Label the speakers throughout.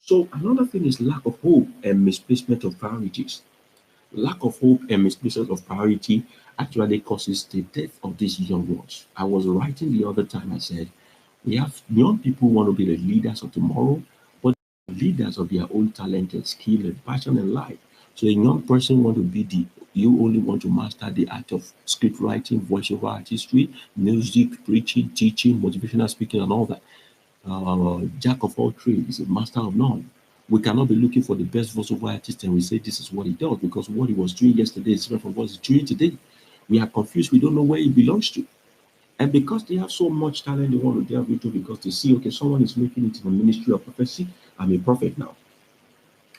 Speaker 1: So another thing is lack of hope and misplacement of priorities. Lack of hope and misplacement of priority actually causes the death of these young ones. I was writing the other time, I said, we have young people who want to be the leaders of tomorrow, but leaders of their own talent and skill and passion in life. So a young person want to be the you only want to master the art of script writing, voiceover artistry, music, preaching, teaching, motivational speaking, and all that. Jack of all trades, a master of none. We cannot be looking for the best voiceover artist and we say this is what he does because what he was doing yesterday is different from what he's doing today. We are confused. We don't know where he belongs to. And because they have so much talent, they want to delve into because they see, okay, someone is making it in the ministry of prophecy. I'm a prophet now.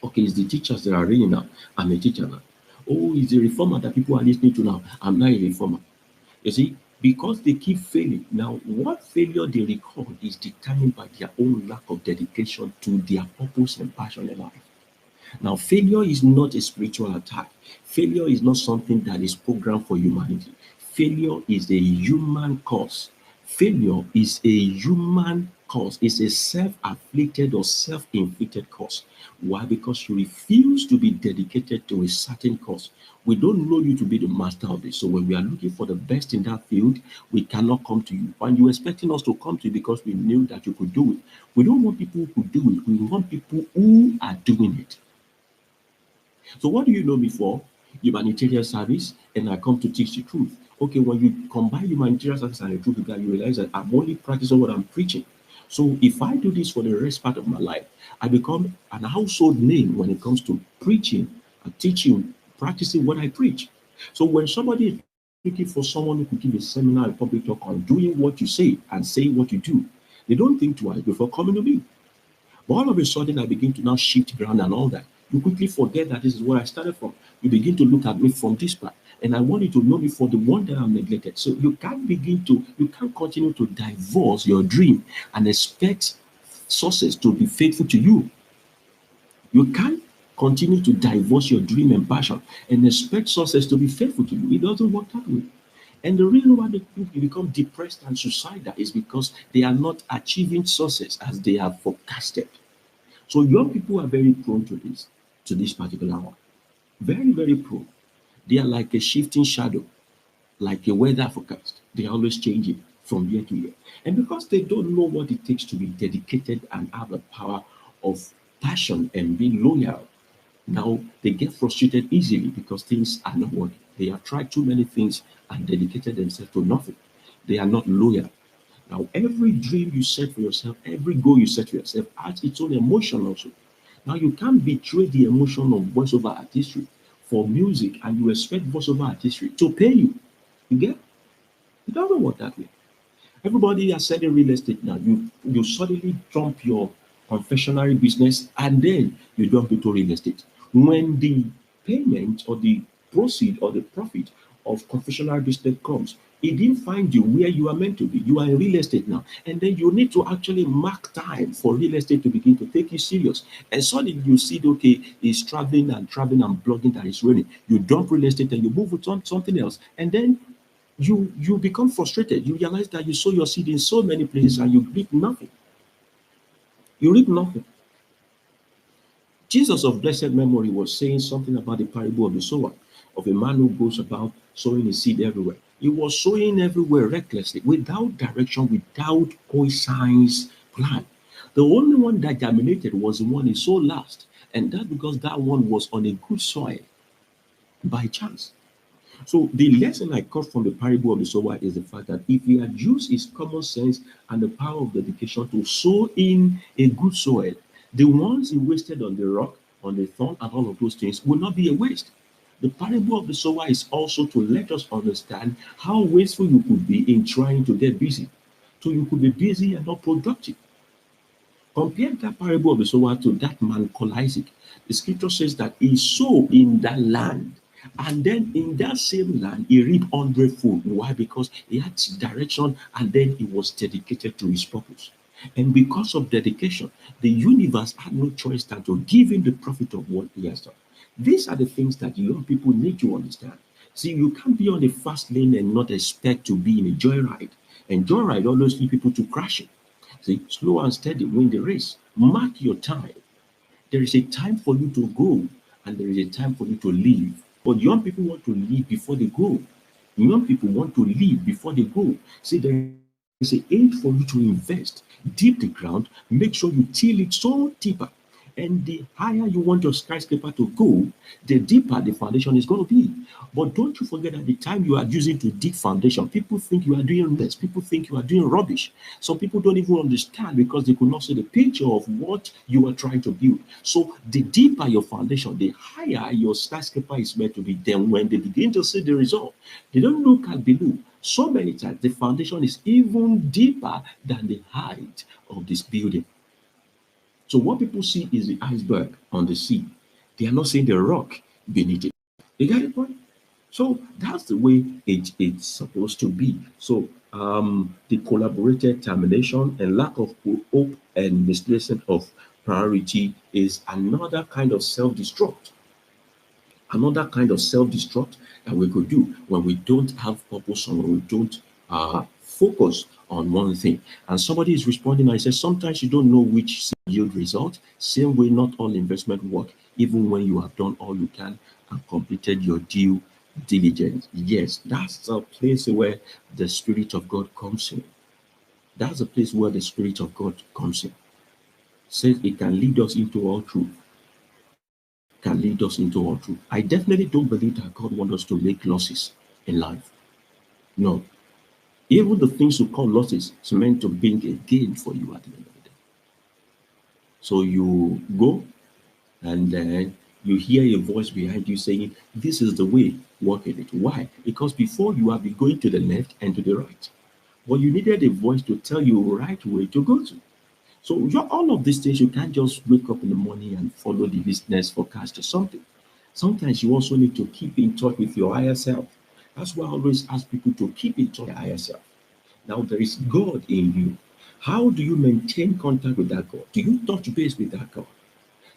Speaker 1: Okay, it's the teachers that are reading now. I'm a teacher now. Oh, it's the reformer that people are listening to now. I'm not a reformer. You see, because they keep failing. Now, what failure they record is determined by their own lack of dedication to their purpose and passion in life. Now, failure is not a spiritual attack. Failure is not something that is programmed for humanity. Failure is a human cause. Failure is a human cause. It's a self-afflicted or self-inflicted cause. Why? Because you refuse to be dedicated to a certain cause. We don't know you to be the master of this. So when we are looking for the best in that field, we cannot come to you. And you're expecting us to come to you because we knew that you could do it. We don't want people who could do it. We want people who are doing it. So what do you know me for? Humanitarian service, and I come to teach the truth. Okay, when you combine humanitarian service and the truth together, you realize that I'm only practicing what I'm preaching. So if I do this for the rest part of my life, I become an household name when it comes to preaching and teaching, practicing what I preach. So when somebody is looking for someone who could give a seminar, a public talk on doing what you say and saying what you do, they don't think twice before coming to me. But all of a sudden, I begin to now shift ground and all that. You quickly forget that this is where I started from. You begin to look at me from this part. And I want you to know me for the one that I'm neglected. So you can't continue to divorce your dream and expect sources to be faithful to you. You can't continue to divorce your dream and passion and expect sources to be faithful to you. It doesn't work that way. And the reason why the people become depressed and suicidal is because they are not achieving success as they have forecasted. So young people are very prone to this particular one. Very, very prone. They are like a shifting shadow, like a weather forecast. They are always changing from year to year. And because they don't know what it takes to be dedicated and have the power of passion and being loyal, now they get frustrated easily because things are not working. They have tried too many things and dedicated themselves to nothing. They are not loyal. Now, every dream you set for yourself, every goal you set for yourself has its own emotion also. Now, you can't betray the emotion of voiceover artistry for music and you expect voiceover artistry to pay you. You get? It doesn't work that way. Everybody has said in real estate now. You suddenly jump your confectionery business and then you jump into real estate. When the payment or the proceed or the profit of confectionery business comes, it didn't find you where you are meant to be. You are in real estate now. And then you need to actually mark time for real estate to begin to take you serious. And suddenly you see, okay, it's traveling and blogging that is raining. You dump real estate and you move on something else. And then you become frustrated. You realize that you sow your seed in so many places and you reap nothing. You reap nothing. Jesus of blessed memory was saying something about the parable of the sower, of a man who goes about sowing his seed everywhere. He was sowing everywhere recklessly, without direction, without conscience plan. The only one that germinated was the one he sowed last, and that's because that one was on a good soil by chance. So the lesson I got from the parable of the sower is the fact that if he had used his common sense and the power of dedication to sow in a good soil, the ones he wasted on the rock, on the thorn, and all of those things will not be a waste. The parable of the sower is also to let us understand how wasteful you could be in trying to get busy. So you could be busy and not productive. Compare that parable of the sower to that man called Isaac. The scripture says that he sowed in that land. And then in that same land, he reaped hundredfold. Why? Because he had direction and then he was dedicated to his purpose. And because of dedication, the universe had no choice than to give him the profit of what he has done. These are the things that young people need to understand. See, you can't be on a fast lane and not expect to be in a joyride. And joyride always lead people to crashing. See, slow and steady win the race. Mark your time. There is a time for you to go and there is a time for you to leave. But young people want to leave before they go. Young people want to leave before they go. See, there is an age for you to invest deep the ground. Make sure you till it so deeper. And the higher you want your skyscraper to go, the deeper the foundation is going to be. But don't you forget that the time you are using to dig foundation, people think you are doing this, people think you are doing rubbish. Some people don't even understand because they could not see the picture of what you are trying to build. So the deeper your foundation, the higher your skyscraper is meant to be. Then when they begin to see the result, they don't look at below. So many times the foundation is even deeper than the height of this building. So what people see is the iceberg on the sea. They are not seeing the rock beneath it. You get it, point? So that's the way it's supposed to be. So the collaborated termination and lack of hope and misplacement of priority is another kind of self-destruct. Another kind of self-destruct that we could do when we don't have purpose or when we don't focus on one thing. And somebody is responding and says, sometimes you don't know which yield result. Same way, not all investment work, even when you have done all you can and completed your due diligence. Yes, that's a place where the Spirit of God comes in. That's a place where the Spirit of God comes in. Says it can lead us into all truth. Can lead us into all truth. I definitely don't believe that God wants us to make losses in life. No. Even the things you call losses is meant to bring a gain for you at the end of the day. So you go and then you hear a voice behind you saying, this is the way, walk in it. Why? Because before you have been going to the left and to the right. But you needed a voice to tell you right way to go to. So all of these things, you can't just wake up in the morning and follow the business forecast or something. Sometimes you also need to keep in touch with your higher self. That's why I always ask people to keep in touch with their higher self. Now there is God in you. How do you maintain contact with that God? Do you touch base with that God?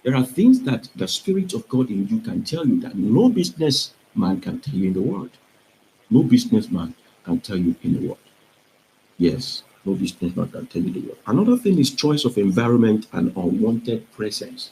Speaker 1: There are things that the Spirit of God in you can tell you that no businessman can tell you in the world. No businessman can tell you in the world. Yes, no businessman can tell you the world. Another thing is choice of environment and unwanted presence.